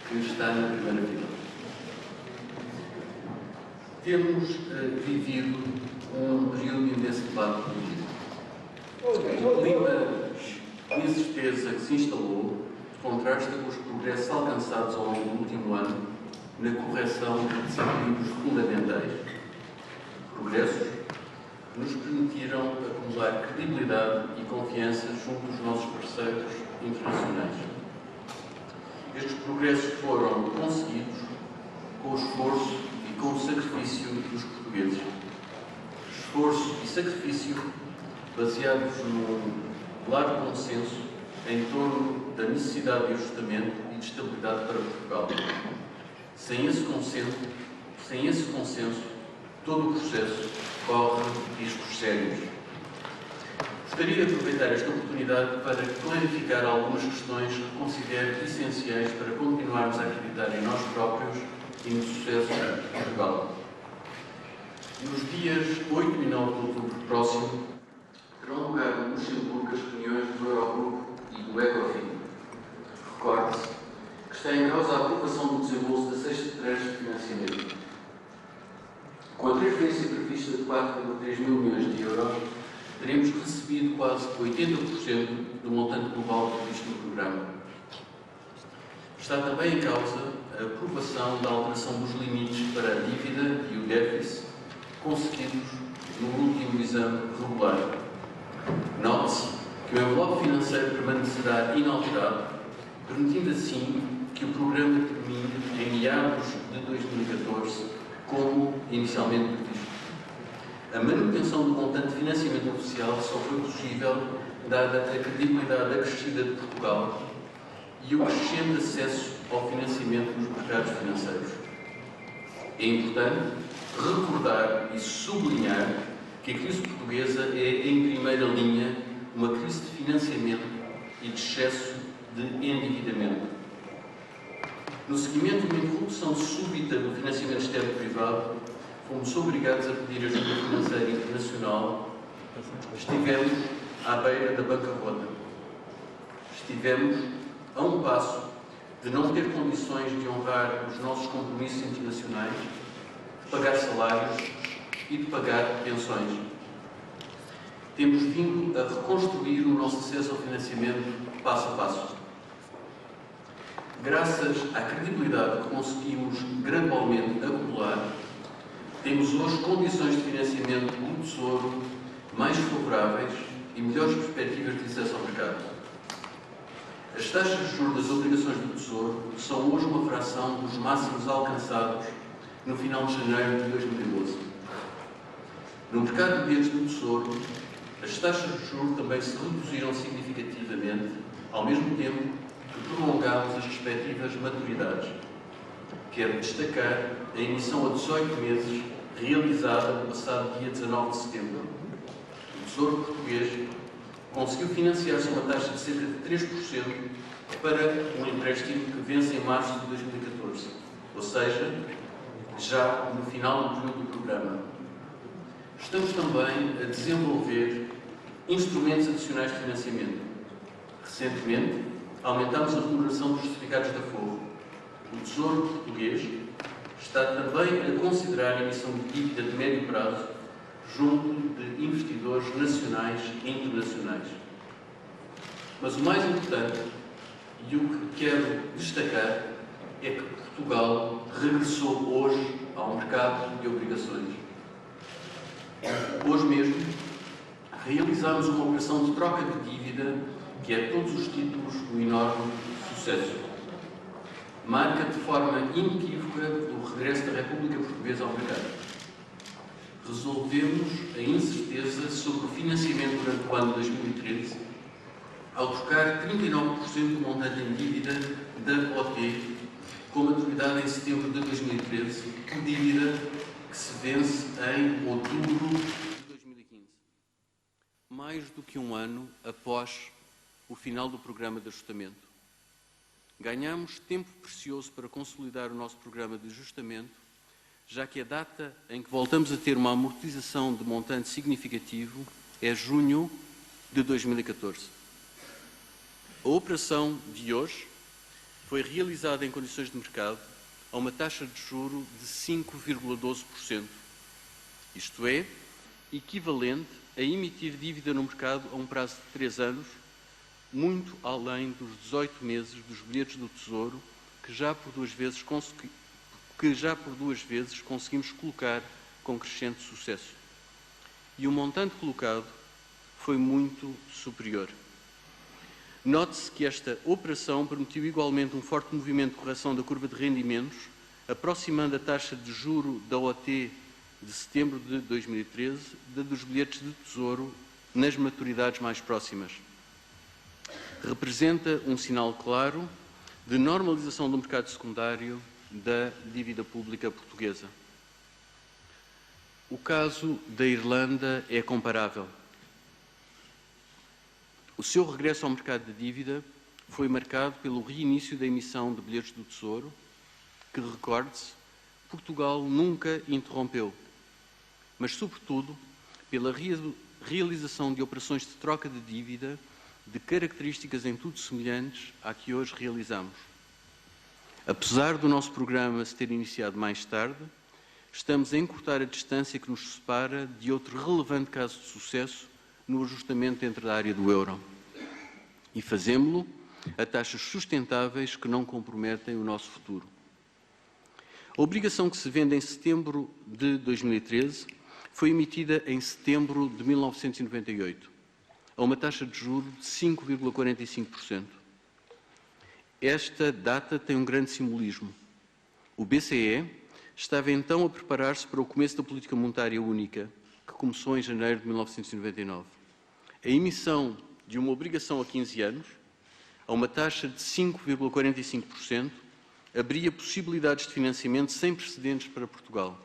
que está na primeira fila. Temos vivido um período de intenso debate político. O clima de incerteza que se instalou contrasta com os progressos alcançados ao longo do último ano na correção de desequilíbrios fundamentais. Progressos que nos permitiram acumular credibilidade e confiança junto dos nossos parceiros internacionais. Estes progressos foram conseguidos com o esforço e com o sacrifício dos portugueses. Esforço e sacrifício baseados num largo consenso em torno da necessidade de ajustamento e de estabilidade para Portugal. Sem esse consenso, todo o processo corre riscos sérios. Gostaria de aproveitar esta oportunidade para clarificar algumas questões que considero essenciais para continuarmos a acreditar em nós próprios e no sucesso de Portugal. Nos dias 8 e 9 de outubro próximo, terão lugar no Luxemburgo as reuniões do Eurogrupo e do ECOFIN. Recorde-se que está em causa a aprovação do desembolso da sexta tranche de financiamento. Com a transferência prevista de 4,3 mil milhões de euros, teremos recebido quase 80% do montante global previsto no programa. Está também em causa a aprovação da alteração dos limites para a dívida e o déficit conseguidos no último exame regular. Note-se que o envelope financeiro permanecerá inalterado, permitindo assim que o programa termine em meados de 2014, como inicialmente previsto. A manutenção do montante de financiamento oficial só foi possível dada a credibilidade acrescida de Portugal e o crescente acesso ao financiamento nos mercados financeiros. É importante recordar e sublinhar que a crise portuguesa é, em primeira linha, uma crise de financiamento e de excesso de endividamento. No seguimento de uma interrupção súbita do financiamento externo-privado, fomos obrigados a pedir ajuda financeira internacional. Estivemos à beira da bancarrota. Estivemos a um passo de não ter condições de honrar os nossos compromissos internacionais, de pagar salários e de pagar pensões. Temos vindo a reconstruir o nosso acesso ao financiamento passo a passo. Graças à credibilidade que conseguimos gradualmente acumular, temos hoje condições de financiamento do Tesouro mais favoráveis e melhores perspectivas de acesso ao mercado. As taxas de juros das obrigações do Tesouro são hoje uma fração dos máximos alcançados no final de janeiro de 2012. No mercado de bens do Tesouro, as taxas de juros também se reduziram significativamente, ao mesmo tempo que prolongamos as respectivas maturidades. Quero destacar a emissão a 18 meses, realizada no passado dia 19 de setembro. O Tesouro Português conseguiu financiar-se uma taxa de cerca de 3% para um empréstimo que vence em março de 2014, ou seja, já no final do período do programa. Estamos também a desenvolver instrumentos adicionais de financiamento. Recentemente, aumentámos a remuneração dos certificados de aforro. O Tesouro Português está também a considerar a emissão de dívida de médio prazo junto de investidores nacionais e internacionais. Mas o mais importante, e o que quero destacar, é que Portugal regressou hoje ao mercado de obrigações. Hoje mesmo, realizámos uma operação de troca de dívida que é todos os títulos um enorme sucesso. Marca de forma inequívoca o regresso da República Portuguesa ao mercado. Resolvemos a incerteza sobre o financiamento durante o ano de 2013 ao trocar 39% do montante em dívida da OT com maturidade em setembro de 2013 por dívida que se vence em outubro de 2015. Mais do que um ano após o final do programa de ajustamento. Ganhamos tempo precioso para consolidar o nosso programa de ajustamento, já que a data em que voltamos a ter uma amortização de montante significativo é junho de 2014. A operação de hoje foi realizada em condições de mercado a uma taxa de juro de 5,12%, isto é, equivalente a emitir dívida no mercado a um prazo de 3 anos, muito além dos 18 meses dos bilhetes do Tesouro, que já por duas vezes conseguimos colocar com crescente sucesso. E o montante colocado foi muito superior. Note-se que esta operação permitiu igualmente um forte movimento de correção da curva de rendimentos, aproximando a taxa de juro da OT de setembro de 2013 da dos bilhetes de Tesouro nas maturidades mais próximas. Representa um sinal claro de normalização do mercado secundário da dívida pública portuguesa. O caso da Irlanda é comparável. O seu regresso ao mercado de dívida foi marcado pelo reinício da emissão de bilhetes do Tesouro, que, recorde-se, Portugal nunca interrompeu, mas, sobretudo, pela realização de operações de troca de dívida de características em tudo semelhantes à que hoje realizamos. Apesar do nosso programa se ter iniciado mais tarde, estamos a encurtar a distância que nos separa de outro relevante caso de sucesso no ajustamento dentro da área do euro. E fazemo-lo a taxas sustentáveis que não comprometem o nosso futuro. A obrigação que se vende em setembro de 2013 foi emitida em setembro de 1998, a uma taxa de juros de 5,45%. Esta data tem um grande simbolismo. O BCE estava então a preparar-se para o começo da política monetária única, que começou em janeiro de 1999. A emissão de uma obrigação a 15 anos, a uma taxa de 5,45%, abria possibilidades de financiamento sem precedentes para Portugal.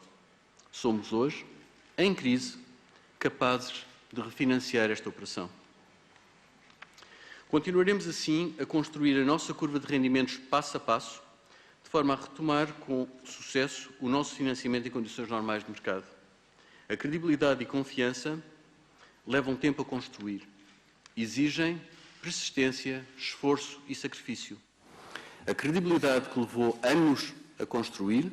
Somos hoje, em crise, capazes de refinanciar esta operação. Continuaremos assim a construir a nossa curva de rendimentos passo a passo, de forma a retomar com sucesso o nosso financiamento em condições normais de mercado. A credibilidade e confiança levam tempo a construir. Exigem persistência, esforço e sacrifício. A credibilidade que levou anos a construir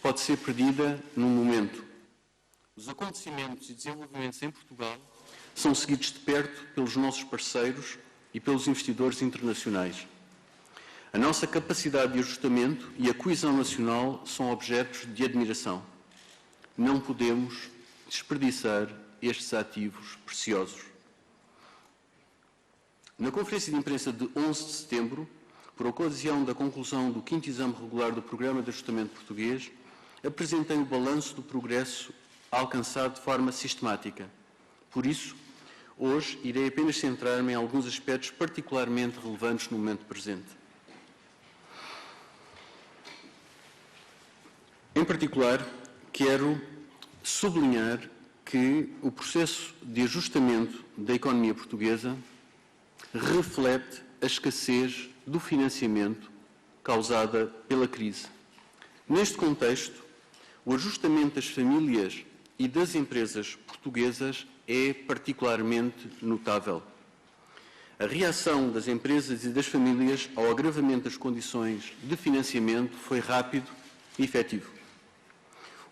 pode ser perdida num momento. Os acontecimentos e desenvolvimentos em Portugal são seguidos de perto pelos nossos parceiros e pelos investidores internacionais. A nossa capacidade de ajustamento e a coesão nacional são objetos de admiração. Não podemos desperdiçar estes ativos preciosos. Na conferência de imprensa de 11 de setembro, por ocasião da conclusão do 5º exame regular do Programa de Ajustamento Português, apresentei o balanço do progresso alcançado de forma sistemática. Por isso, hoje irei apenas centrar-me em alguns aspectos particularmente relevantes no momento presente. Em particular, quero sublinhar que o processo de ajustamento da economia portuguesa reflete a escassez do financiamento causada pela crise. Neste contexto, o ajustamento das famílias e das empresas portuguesas é particularmente notável. A reação das empresas e das famílias ao agravamento das condições de financiamento foi rápido e efetivo.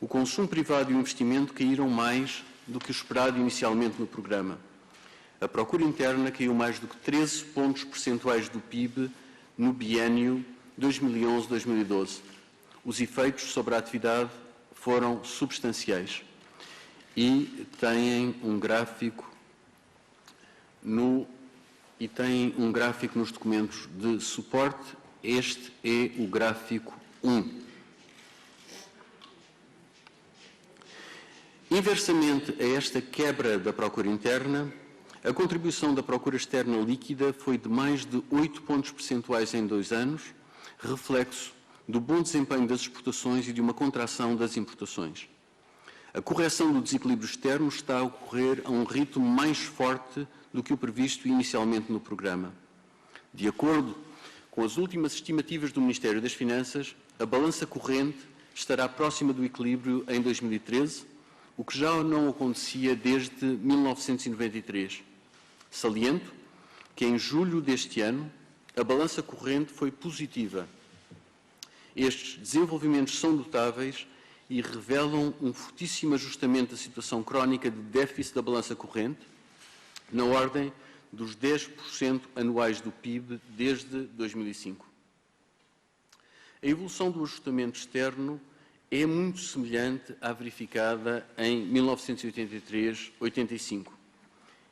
O consumo privado e o investimento caíram mais do que o esperado inicialmente no programa. A procura interna caiu mais do que 13 pontos percentuais do PIB no biênio 2011-2012. Os efeitos sobre a atividade foram substanciais e têm um gráfico nos documentos de suporte. Este é o gráfico 1. Inversamente a esta quebra da procura interna, a contribuição da procura externa líquida foi de mais de 8 pontos percentuais em 2 anos, reflexo do bom desempenho das exportações e de uma contração das importações. A correção do desequilíbrio externo está a ocorrer a um ritmo mais forte do que o previsto inicialmente no programa. De acordo com as últimas estimativas do Ministério das Finanças, a balança corrente estará próxima do equilíbrio em 2013, o que já não acontecia desde 1993. Saliento que em julho deste ano a balança corrente foi positiva. Estes desenvolvimentos são notáveis e revelam um fortíssimo ajustamento da situação crónica de déficit da balança corrente, na ordem dos 10% anuais do PIB desde 2005. A evolução do ajustamento externo é muito semelhante à verificada em 1983-85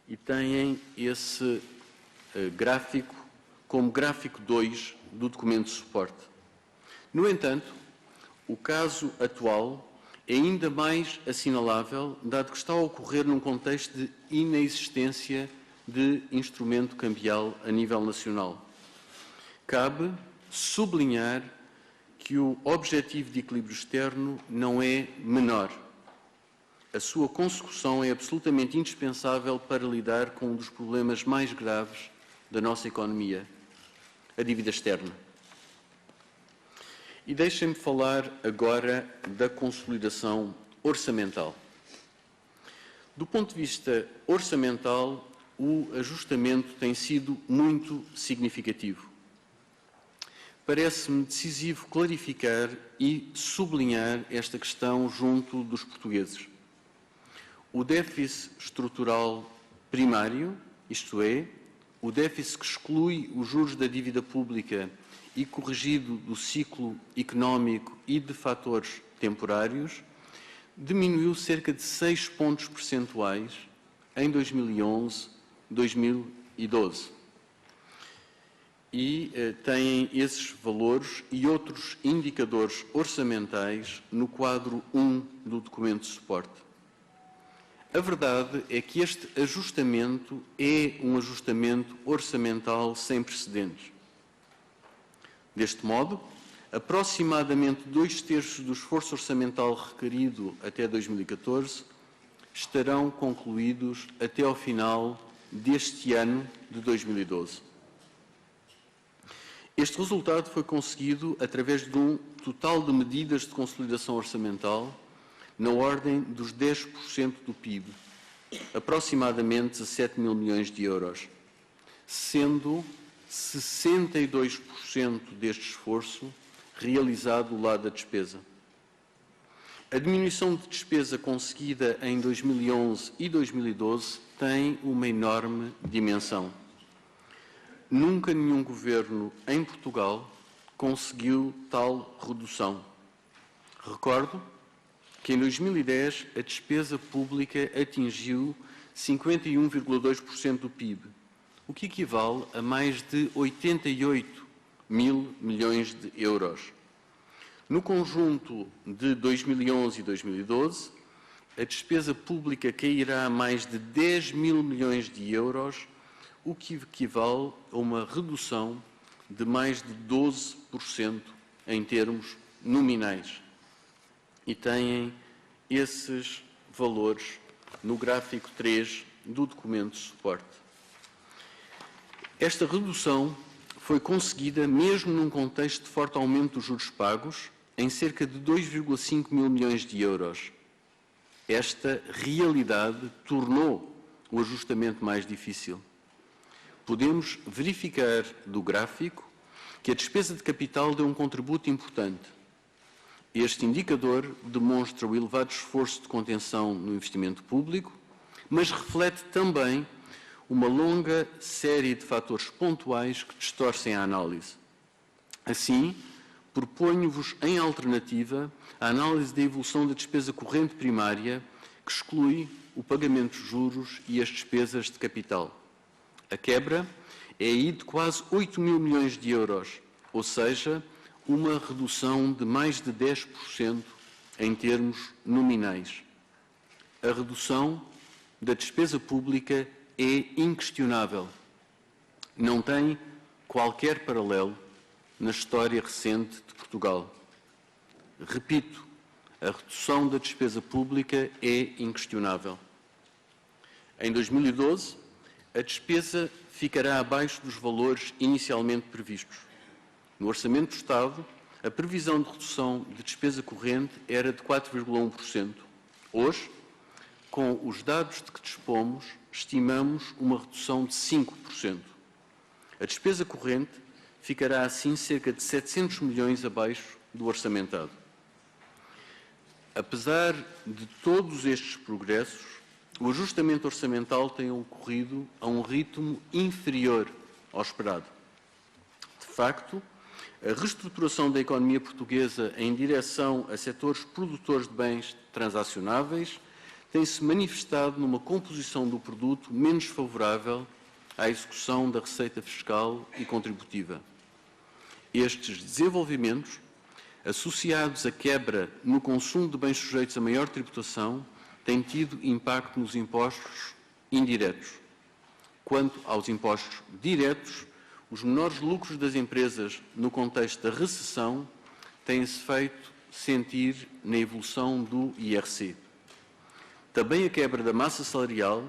e têm esse gráfico como gráfico 2 do documento de suporte. No entanto, o caso atual é ainda mais assinalável, dado que está a ocorrer num contexto de inexistência de instrumento cambial a nível nacional. Cabe sublinhar que o objetivo de equilíbrio externo não é menor. A sua consecução é absolutamente indispensável para lidar com um dos problemas mais graves da nossa economia, a dívida externa. E deixem-me falar agora da consolidação orçamental. Do ponto de vista orçamental, o ajustamento tem sido muito significativo. Parece-me decisivo clarificar e sublinhar esta questão junto dos portugueses. O déficit estrutural primário, isto é, o déficit que exclui os juros da dívida pública e corrigido do ciclo económico e de fatores temporários, diminuiu cerca de 6 pontos percentuais em 2011-2012. E têm esses valores e outros indicadores orçamentais no quadro 1 do documento de suporte. A verdade é que este ajustamento é um ajustamento orçamental sem precedentes. Deste modo, aproximadamente 2/3 do esforço orçamental requerido até 2014 estarão concluídos até ao final deste ano de 2012. Este resultado foi conseguido através de um total de medidas de consolidação orçamental na ordem dos 10% do PIB, aproximadamente 17 mil milhões de euros, sendo 62% deste esforço realizado do lado da despesa. A diminuição de despesa conseguida em 2011 e 2012 tem uma enorme dimensão. Nunca nenhum governo em Portugal conseguiu tal redução. Recordo que em 2010 a despesa pública atingiu 51,2% do PIB, o que equivale a mais de 88 mil milhões de euros. No conjunto de 2011 e 2012, a despesa pública cairá a mais de 10 mil milhões de euros, o que equivale a uma redução de mais de 12% em termos nominais. E têm esses valores no gráfico 3 do documento de suporte. Esta redução foi conseguida mesmo num contexto de forte aumento dos juros pagos, em cerca de 2,5 mil milhões de euros. Esta realidade tornou o ajustamento mais difícil. Podemos verificar do gráfico que a despesa de capital deu um contributo importante. Este indicador demonstra o elevado esforço de contenção no investimento público, mas reflete também uma longa série de fatores pontuais que distorcem a análise. Assim, proponho-vos em alternativa a análise da evolução da despesa corrente primária, que exclui o pagamento de juros e as despesas de capital. A quebra é aí de quase 8 mil milhões de euros, ou seja, uma redução de mais de 10% em termos nominais. A redução da despesa pública é inquestionável. Não tem qualquer paralelo na história recente de Portugal. Repito, a redução da despesa pública é inquestionável. Em 2012, a despesa ficará abaixo dos valores inicialmente previstos. No Orçamento do Estado, a previsão de redução de despesa corrente era de 4,1%. Hoje, com os dados de que dispomos, estimamos uma redução de 5%. A despesa corrente ficará assim cerca de 700 milhões abaixo do orçamentado. Apesar de todos estes progressos, o ajustamento orçamental tem ocorrido a um ritmo inferior ao esperado. De facto, a reestruturação da economia portuguesa em direção a setores produtores de bens transacionáveis tem-se manifestado numa composição do produto menos favorável à execução da receita fiscal e contributiva. Estes desenvolvimentos, associados à quebra no consumo de bens sujeitos a maior tributação, têm tido impacto nos impostos indiretos. Quanto aos impostos diretos, os menores lucros das empresas no contexto da recessão têm-se feito sentir na evolução do IRC. Também a quebra da massa salarial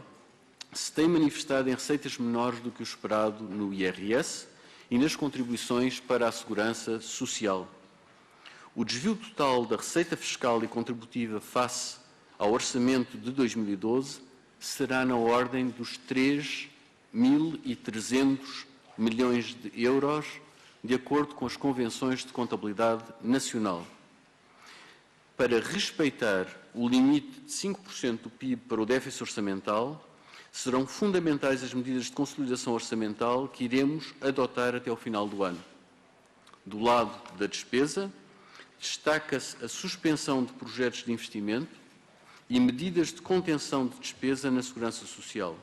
se tem manifestado em receitas menores do que o esperado no IRS e nas contribuições para a segurança social. O desvio total da receita fiscal e contributiva face ao orçamento de 2012 será na ordem dos 3.300 milhões de euros, de acordo com as convenções de contabilidade nacional. Para respeitar o limite de 5% do PIB para o déficit orçamental, serão fundamentais as medidas de consolidação orçamental que iremos adotar até ao final do ano. Do lado da despesa, destaca-se a suspensão de projetos de investimento e medidas de contenção de despesa na segurança social.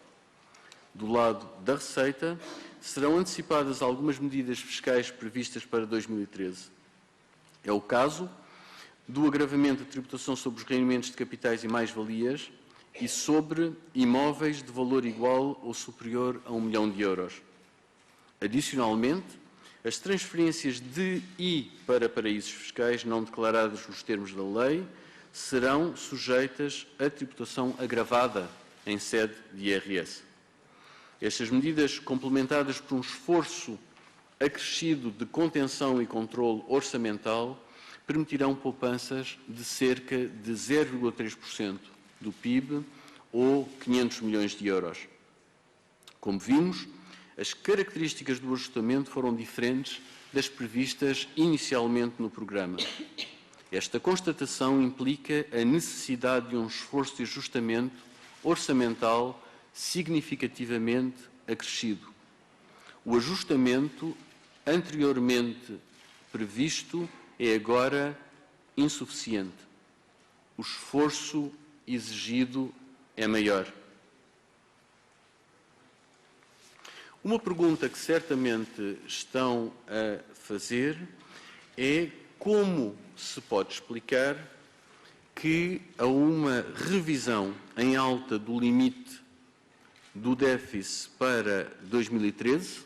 Do lado da receita, serão antecipadas algumas medidas fiscais previstas para 2013. É o caso do agravamento da tributação sobre os rendimentos de capitais e mais-valias e sobre imóveis de valor igual ou superior a 1 milhão de euros. Adicionalmente, as transferências de e para paraísos fiscais não declarados nos termos da lei serão sujeitas a tributação agravada em sede de IRS. Estas medidas, complementadas por um esforço acrescido de contenção e controle orçamental, permitirão poupanças de cerca de 0,3% do PIB ou 500 milhões de euros. Como vimos, as características do ajustamento foram diferentes das previstas inicialmente no programa. Esta constatação implica a necessidade de um esforço de ajustamento orçamental significativamente acrescido. O ajustamento anteriormente previsto é agora insuficiente. O esforço exigido é maior. Uma pergunta que certamente estão a fazer é como se pode explicar que a uma revisão em alta do limite do déficit para 2013,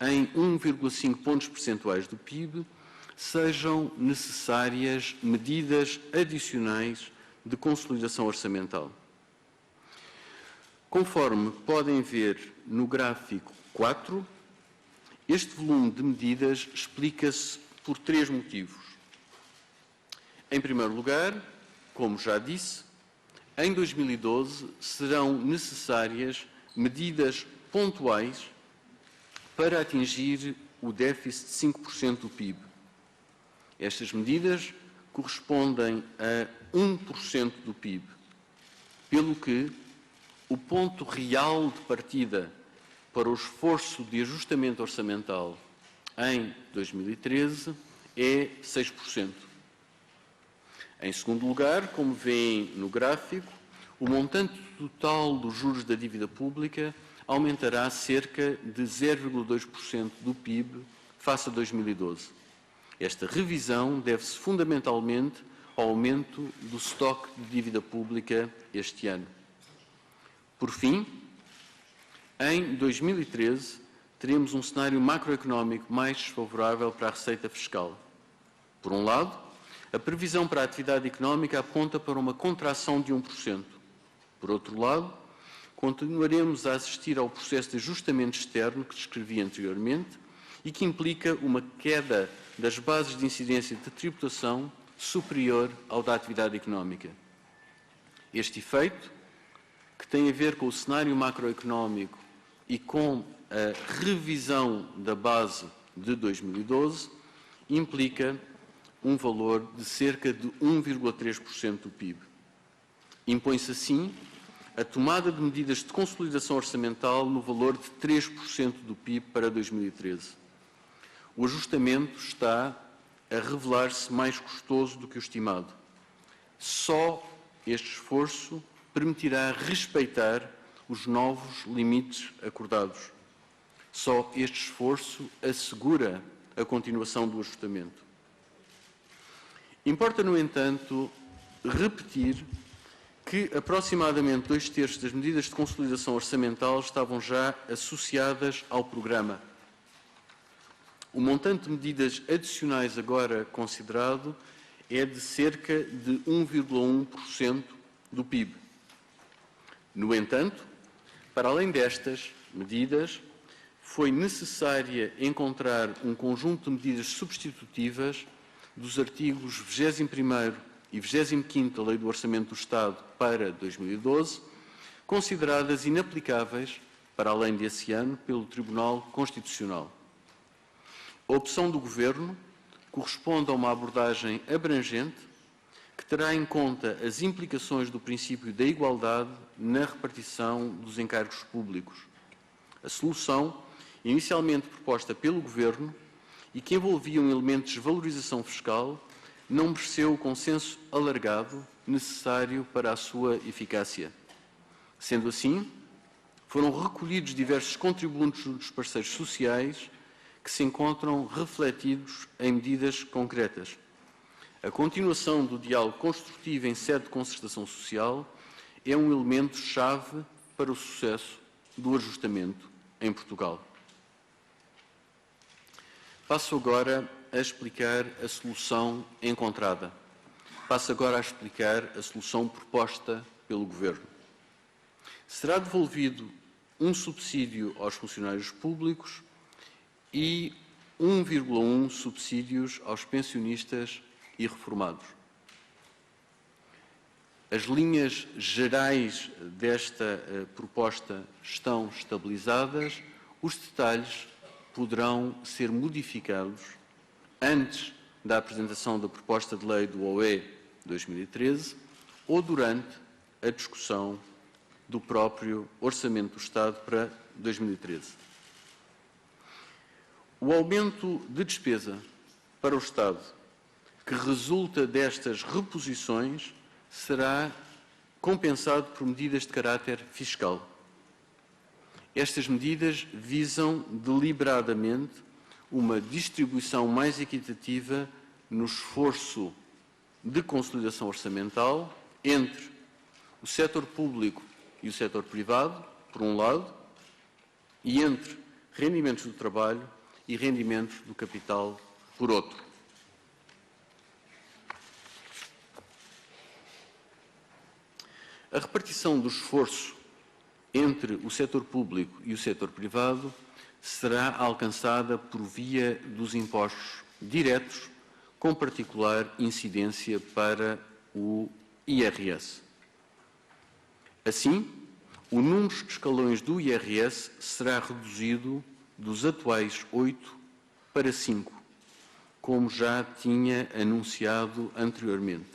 em 1,5 pontos percentuais do PIB, sejam necessárias medidas adicionais de consolidação orçamental. Conforme podem ver no gráfico 4, este volume de medidas explica-se por 3 motivos. Em primeiro lugar, como já disse, em 2012 serão necessárias medidas pontuais para atingir o déficit de 5% do PIB. Estas medidas correspondem a 1% do PIB, pelo que o ponto real de partida para o esforço de ajustamento orçamental em 2013 é 6%. Em segundo lugar, como veem no gráfico, o montante total dos juros da dívida pública aumentará cerca de 0,2% do PIB face a 2012. Esta revisão deve-se fundamentalmente ao aumento do estoque de dívida pública este ano. Por fim, em 2013, teremos um cenário macroeconómico mais desfavorável para a receita fiscal. Por um lado, a previsão para a atividade económica aponta para uma contração de 1%. Por outro lado, continuaremos a assistir ao processo de ajustamento externo que descrevi anteriormente e que implica uma queda das bases de incidência de tributação superior ao da atividade económica. Este efeito, que tem a ver com o cenário macroeconómico e com a revisão da base de 2012 implica um valor de cerca de 1,3% do PIB. Impõe-se, assim, a tomada de medidas de consolidação orçamental no valor de 3% do PIB para 2013. O ajustamento está a revelar-se mais custoso do que o estimado. Só este esforço permitirá respeitar os novos limites acordados. Só este esforço assegura a continuação do ajustamento. Importa, no entanto, repetir que aproximadamente 2/3 das medidas de consolidação orçamental estavam já associadas ao programa. O montante de medidas adicionais agora considerado é de cerca de 1,1% do PIB. No entanto, para além destas medidas, foi necessária encontrar um conjunto de medidas substitutivas dos artigos 21º e 25º da Lei do Orçamento do Estado para 2012, consideradas inaplicáveis, para além desse ano, pelo Tribunal Constitucional. A opção do Governo corresponde a uma abordagem abrangente que terá em conta as implicações do princípio da igualdade na repartição dos encargos públicos. A solução, inicialmente proposta pelo Governo e que envolvia um elemento de desvalorização fiscal, não mereceu o consenso alargado necessário para a sua eficácia. Sendo assim, foram recolhidos diversos contributos dos parceiros sociais que se encontram refletidos em medidas concretas. A continuação do diálogo construtivo em sede de concertação social é um elemento-chave para o sucesso do ajustamento em Portugal. Passo agora a explicar a solução encontrada. Passo agora a explicar a solução proposta pelo Governo. Será devolvido um subsídio aos funcionários públicos e 1,1 subsídios aos pensionistas e reformados. As linhas gerais desta proposta estão estabilizadas, os detalhes poderão ser modificados antes da apresentação da proposta de lei do OE 2013 ou durante a discussão do próprio Orçamento do Estado para 2013. O aumento de despesa para o Estado que resulta destas reposições será compensado por medidas de caráter fiscal. Estas medidas visam deliberadamente uma distribuição mais equitativa no esforço de consolidação orçamental entre o setor público e o setor privado, por um lado, e entre rendimentos do trabalho e rendimentos do capital, por outro. A repartição do esforço entre o setor público e o setor privado será alcançada por via dos impostos diretos, com particular incidência para o IRS. Assim, o número de escalões do IRS será reduzido dos atuais 8 para 5, como já tinha anunciado anteriormente.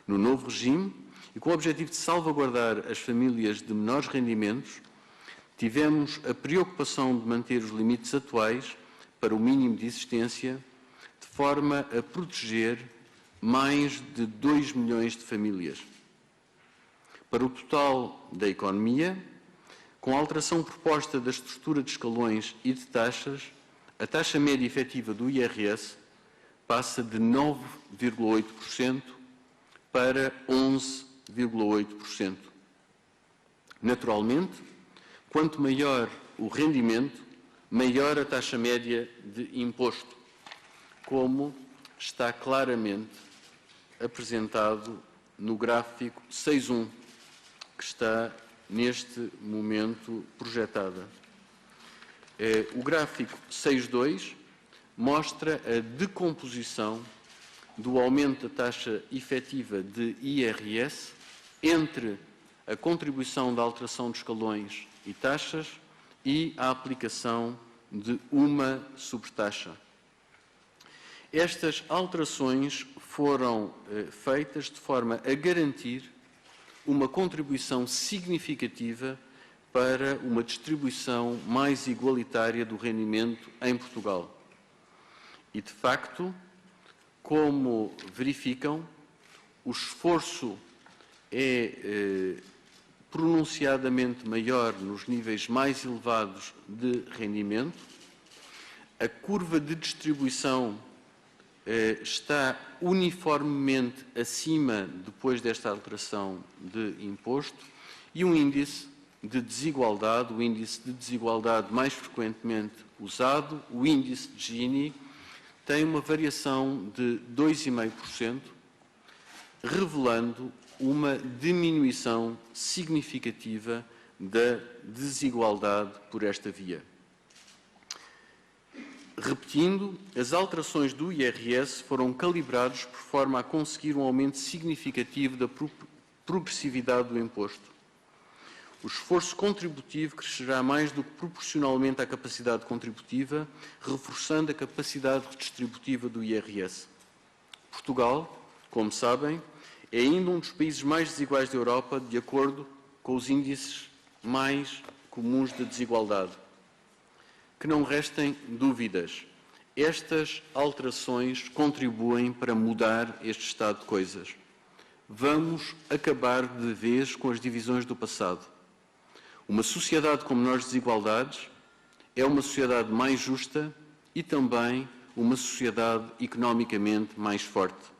No novo regime, e com o objetivo de salvaguardar as famílias de menores rendimentos, tivemos a preocupação de manter os limites atuais para o mínimo de existência, de forma a proteger mais de 2 milhões de famílias. Para o total da economia, com a alteração proposta da estrutura de escalões e de taxas, a taxa média efetiva do IRS passa de 9,8% para 11,8%. Naturalmente, quanto maior o rendimento, maior a taxa média de imposto, como está claramente apresentado no gráfico 6.1, que está neste momento projetada. O gráfico 6.2 mostra a decomposição do aumento da taxa efetiva de IRS entre a contribuição da alteração de escalões e taxas e a aplicação de uma sobretaxa. Estas alterações foram feitas de forma a garantir uma contribuição significativa para uma distribuição mais igualitária do rendimento em Portugal. E, de facto, como verificam, o esforço é pronunciadamente maior nos níveis mais elevados de rendimento. A curva de distribuição está uniformemente acima depois desta alteração de imposto e um índice de desigualdade, o índice de desigualdade mais frequentemente usado, o índice de Gini, tem uma variação de 2,5%, revelando uma diminuição significativa da desigualdade por esta via. Repetindo, as alterações do IRS foram calibradas por forma a conseguir um aumento significativo da progressividade do imposto. O esforço contributivo crescerá mais do que proporcionalmente à capacidade contributiva, reforçando a capacidade redistributiva do IRS. Portugal, como sabem, é ainda um dos países mais desiguais da Europa, de acordo com os índices mais comuns de desigualdade. Que não restem dúvidas, estas alterações contribuem para mudar este estado de coisas. Vamos acabar de vez com as divisões do passado. Uma sociedade com menores desigualdades é uma sociedade mais justa e também uma sociedade economicamente mais forte.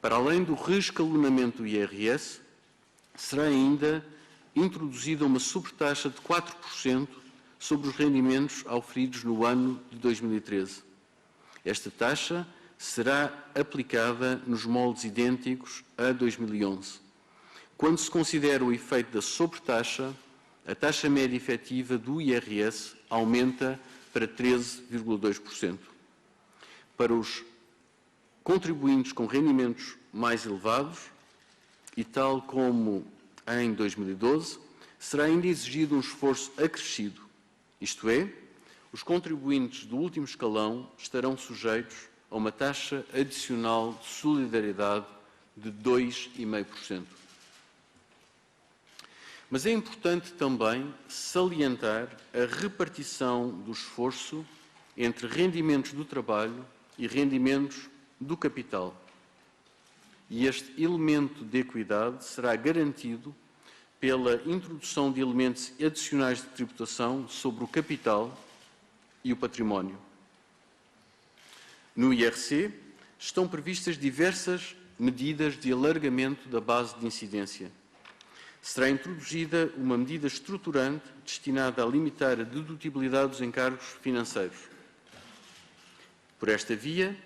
Para além do reescalonamento do IRS, será ainda introduzida uma sobretaxa de 4% sobre os rendimentos auferidos no ano de 2013. Esta taxa será aplicada nos moldes idênticos a 2011. Quando se considera o efeito da sobretaxa, a taxa média efetiva do IRS aumenta para 13,2%. Para os contribuintes com rendimentos mais elevados, e tal como em 2012, será ainda exigido um esforço acrescido. Isto é, os contribuintes do último escalão estarão sujeitos a uma taxa adicional de solidariedade de 2,5%. Mas é importante também salientar a repartição do esforço entre rendimentos do trabalho e rendimentos do capital. E este elemento de equidade será garantido pela introdução de elementos adicionais de tributação sobre o capital e o património. No IRC estão previstas diversas medidas de alargamento da base de incidência. Será introduzida uma medida estruturante destinada a limitar a dedutibilidade dos encargos financeiros. Por esta via,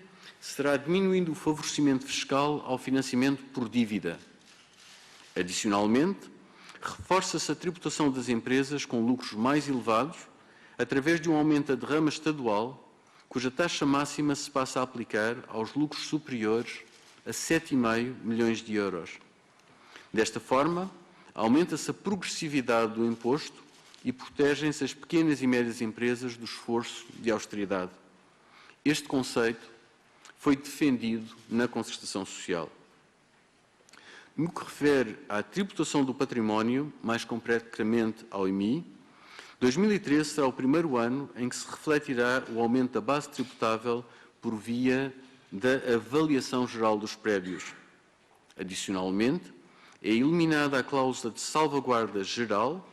será diminuindo o favorecimento fiscal ao financiamento por dívida. Adicionalmente, reforça-se a tributação das empresas com lucros mais elevados através de um aumento da derrama estadual, cuja taxa máxima se passa a aplicar aos lucros superiores a 7,5 milhões de euros. Desta forma, aumenta-se a progressividade do imposto e protegem-se as pequenas e médias empresas do esforço de austeridade. Este conceito foi defendido na concertação social. No que refere à tributação do património, mais concretamente ao IMI, 2013 será o primeiro ano em que se refletirá o aumento da base tributável por via da avaliação geral dos prédios. Adicionalmente, é eliminada a cláusula de salvaguarda geral,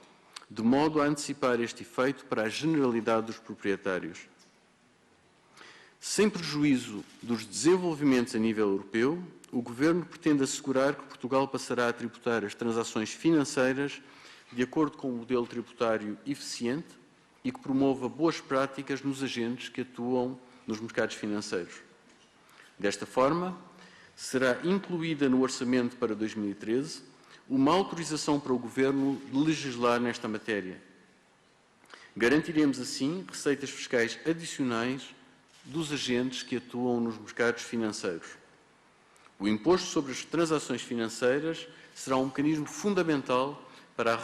de modo a antecipar este efeito para a generalidade dos proprietários. Sem prejuízo dos desenvolvimentos a nível europeu, o Governo pretende assegurar que Portugal passará a tributar as transações financeiras de acordo com um modelo tributário eficiente e que promova boas práticas nos agentes que atuam nos mercados financeiros. Desta forma, será incluída no orçamento para 2013 uma autorização para o Governo de legislar nesta matéria. Garantiremos, assim, receitas fiscais adicionais dos agentes que atuam nos mercados financeiros. O imposto sobre as transações financeiras será um mecanismo fundamental para a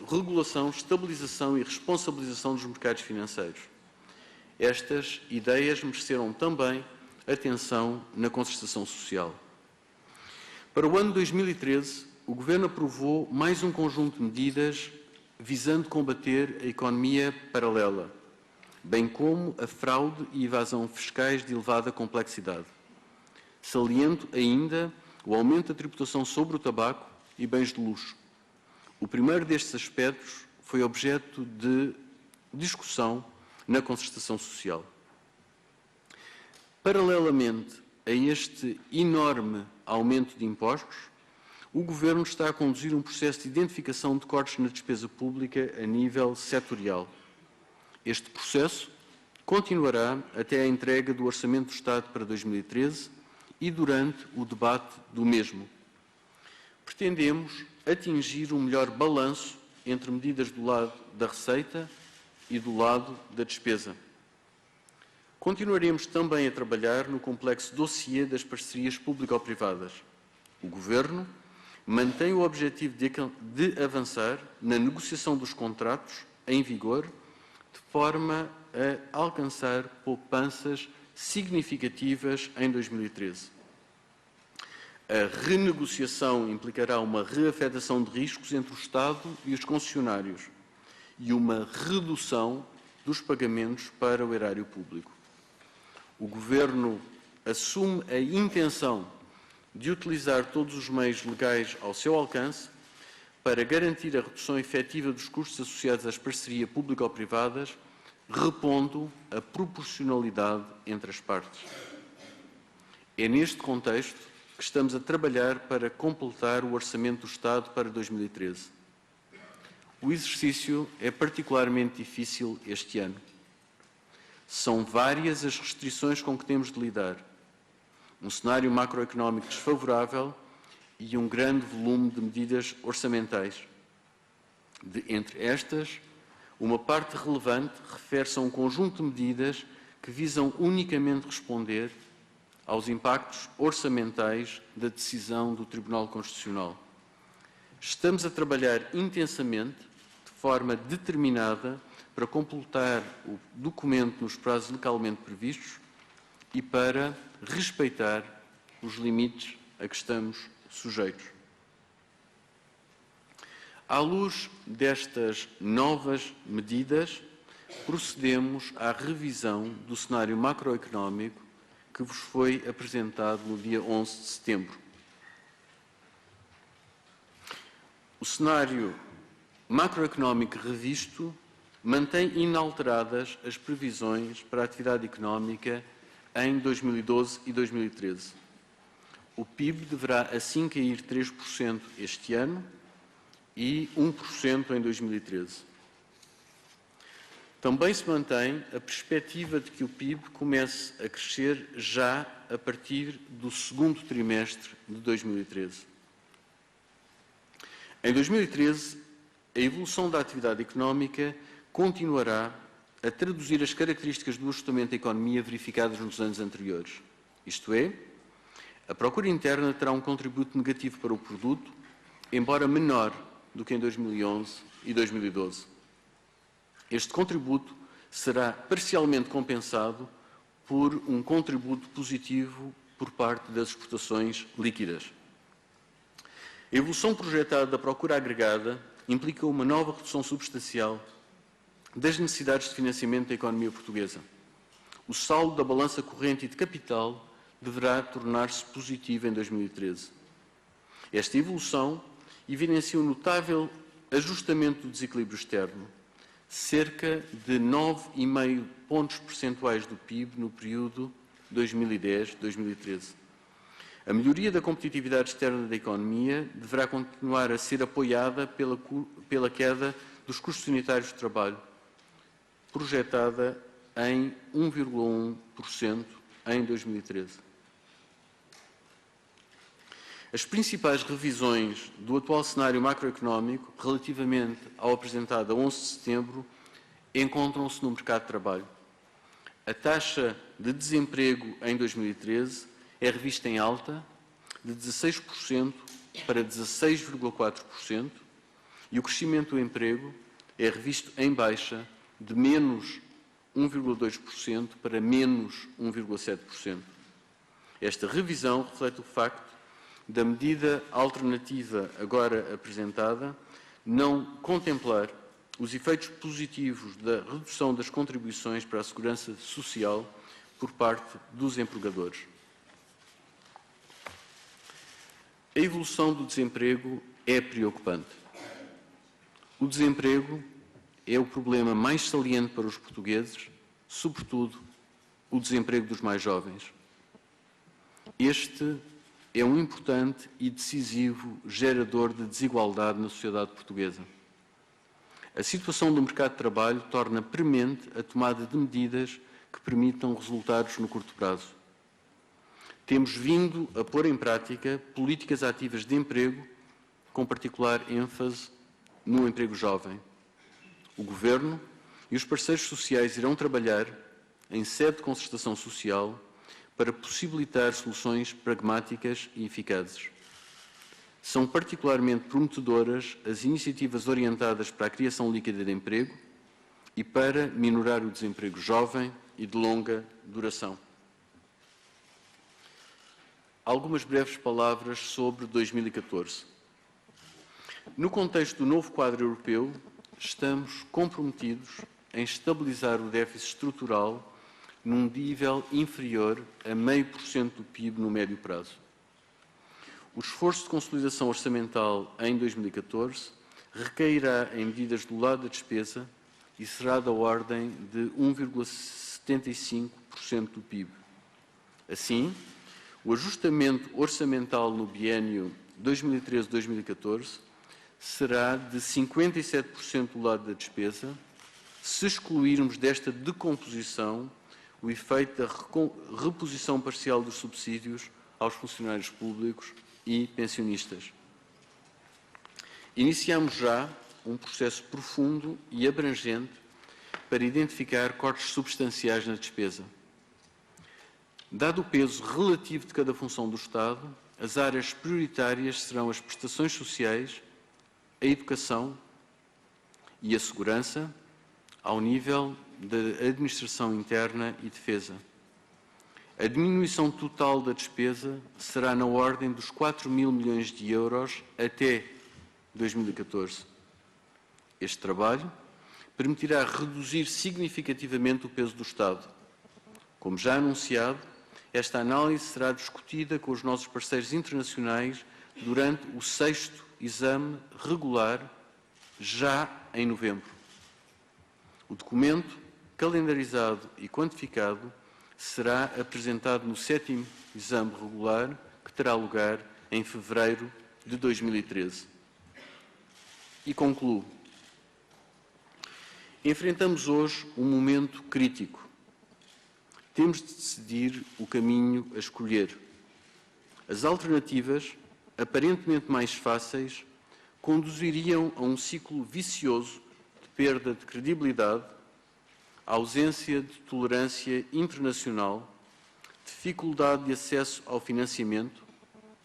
regulação, estabilização e responsabilização dos mercados financeiros. Estas ideias mereceram também atenção na concertação social. Para o ano 2013, o Governo aprovou mais um conjunto de medidas visando combater a economia paralela, bem como a fraude e evasão fiscais de elevada complexidade. Saliento ainda o aumento da tributação sobre o tabaco e bens de luxo. O primeiro destes aspectos foi objeto de discussão na concertação social. Paralelamente a este enorme aumento de impostos, o Governo está a conduzir um processo de identificação de cortes na despesa pública a nível setorial. Este processo continuará até a entrega do Orçamento do Estado para 2013 e durante o debate do mesmo. Pretendemos atingir um melhor balanço entre medidas do lado da receita e do lado da despesa. Continuaremos também a trabalhar no complexo dossiê das parcerias público-privadas. O Governo mantém o objetivo de avançar na negociação dos contratos em vigor, de forma a alcançar poupanças significativas em 2013. A renegociação implicará uma reafetação de riscos entre o Estado e os concessionários e uma redução dos pagamentos para o erário público. O Governo assume a intenção de utilizar todos os meios legais ao seu alcance para garantir a redução efetiva dos custos associados às parcerias público-privadas, repondo a proporcionalidade entre as partes. É neste contexto que estamos a trabalhar para completar o Orçamento do Estado para 2013. O exercício é particularmente difícil este ano. São várias as restrições com que temos de lidar. Um cenário macroeconómico desfavorável e um grande volume de medidas orçamentais. Entre estas, uma parte relevante refere-se a um conjunto de medidas que visam unicamente responder aos impactos orçamentais da decisão do Tribunal Constitucional. Estamos a trabalhar intensamente, de forma determinada, para completar o documento nos prazos legalmente previstos e para respeitar os limites a que estamos sujeitos. À luz destas novas medidas, procedemos à revisão do cenário macroeconómico que vos foi apresentado no dia 11 de setembro. O cenário macroeconómico revisto mantém inalteradas as previsões para a atividade económica em 2012 e 2013. O PIB deverá assim cair 3% este ano e 1% em 2013. Também se mantém a perspectiva de que o PIB comece a crescer já a partir do segundo trimestre de 2013. Em 2013, a evolução da atividade económica continuará a traduzir as características do ajustamento da economia verificadas nos anos anteriores. Isto é, a procura interna terá um contributo negativo para o produto, embora menor do que em 2011 e 2012. Este contributo será parcialmente compensado por um contributo positivo por parte das exportações líquidas. A evolução projetada da procura agregada implica uma nova redução substancial das necessidades de financiamento da economia portuguesa. O saldo da balança corrente e de capital deverá tornar-se positivo em 2013. Esta evolução evidencia um notável ajustamento do desequilíbrio externo, cerca de 9,5 pontos percentuais do PIB no período 2010-2013. A melhoria da competitividade externa da economia deverá continuar a ser apoiada pela queda dos custos unitários de trabalho, projetada em 1,1% em 2013. As principais revisões do atual cenário macroeconómico, relativamente ao apresentado a 11 de setembro, encontram-se no mercado de trabalho. A taxa de desemprego em 2013 é revista em alta de 16% para 16,4%, e o crescimento do emprego é revisto em baixa de menos 1,2% para menos 1,7%. Esta revisão reflete o facto da medida alternativa agora apresentada não contemplar os efeitos positivos da redução das contribuições para a segurança social por parte dos empregadores. A evolução do desemprego é preocupante. O desemprego é o problema mais saliente para os portugueses, sobretudo o desemprego dos mais jovens. Este é um importante e decisivo gerador de desigualdade na sociedade portuguesa. A situação do mercado de trabalho torna premente a tomada de medidas que permitam resultados no curto prazo. Temos vindo a pôr em prática políticas ativas de emprego, com particular ênfase no emprego jovem. O Governo e os parceiros sociais irão trabalhar em sede de concertação social para possibilitar soluções pragmáticas e eficazes. São particularmente prometedoras as iniciativas orientadas para a criação líquida de emprego e para minorar o desemprego jovem e de longa duração. Algumas breves palavras sobre 2014. No contexto do novo quadro europeu, estamos comprometidos em estabilizar o déficit estrutural num nível inferior a 0,5% do PIB no médio prazo. O esforço de consolidação orçamental em 2014 recairá em medidas do lado da despesa e será da ordem de 1,75% do PIB. Assim, o ajustamento orçamental no biênio 2013-2014 será de 57% do lado da despesa, se excluirmos desta decomposição o efeito da reposição parcial dos subsídios aos funcionários públicos e pensionistas. Iniciamos já um processo profundo e abrangente para identificar cortes substanciais na despesa. Dado o peso relativo de cada função do Estado, as áreas prioritárias serão as prestações sociais, a educação e a segurança, ao nível da administração interna e defesa. A diminuição total da despesa será na ordem dos 4.000 milhões de euros até 2014. Este trabalho permitirá reduzir significativamente o peso do Estado. Como já anunciado, esta análise será discutida com os nossos parceiros internacionais durante o 6º exame regular, já em novembro. O documento, calendarizado e quantificado, será apresentado no 7º exame regular, que terá lugar em fevereiro de 2013. E concluo. Enfrentamos hoje um momento crítico. Temos de decidir o caminho a escolher. As alternativas, aparentemente mais fáceis, conduziriam a um ciclo vicioso de perda de credibilidade, ausência de tolerância internacional, dificuldade de acesso ao financiamento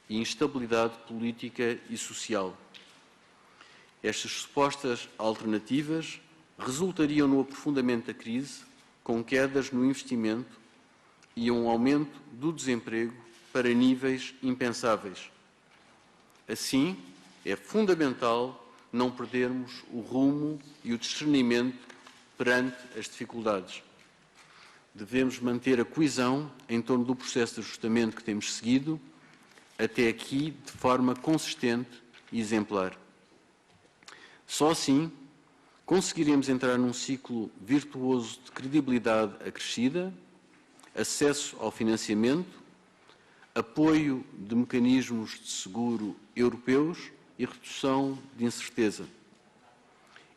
e instabilidade política e social. Estas supostas alternativas resultariam no aprofundamento da crise, com quedas no investimento e um aumento do desemprego para níveis impensáveis. Assim, é fundamental não perdermos o rumo e o discernimento perante as dificuldades. Devemos manter a coesão em torno do processo de ajustamento que temos seguido, até aqui de forma consistente e exemplar. Só assim conseguiremos entrar num ciclo virtuoso de credibilidade acrescida, acesso ao financiamento, apoio de mecanismos de seguro europeus e redução de incerteza.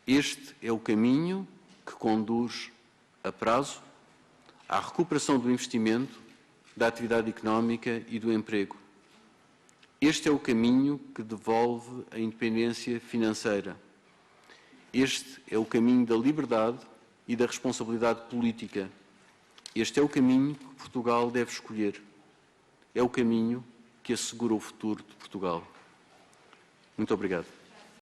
Este é o caminho que conduz a prazo à recuperação do investimento, da atividade económica e do emprego. Este é o caminho que devolve a independência financeira. Este é o caminho da liberdade e da responsabilidade política. Este é o caminho que Portugal deve escolher. É o caminho que assegura o futuro de Portugal. Muito obrigado.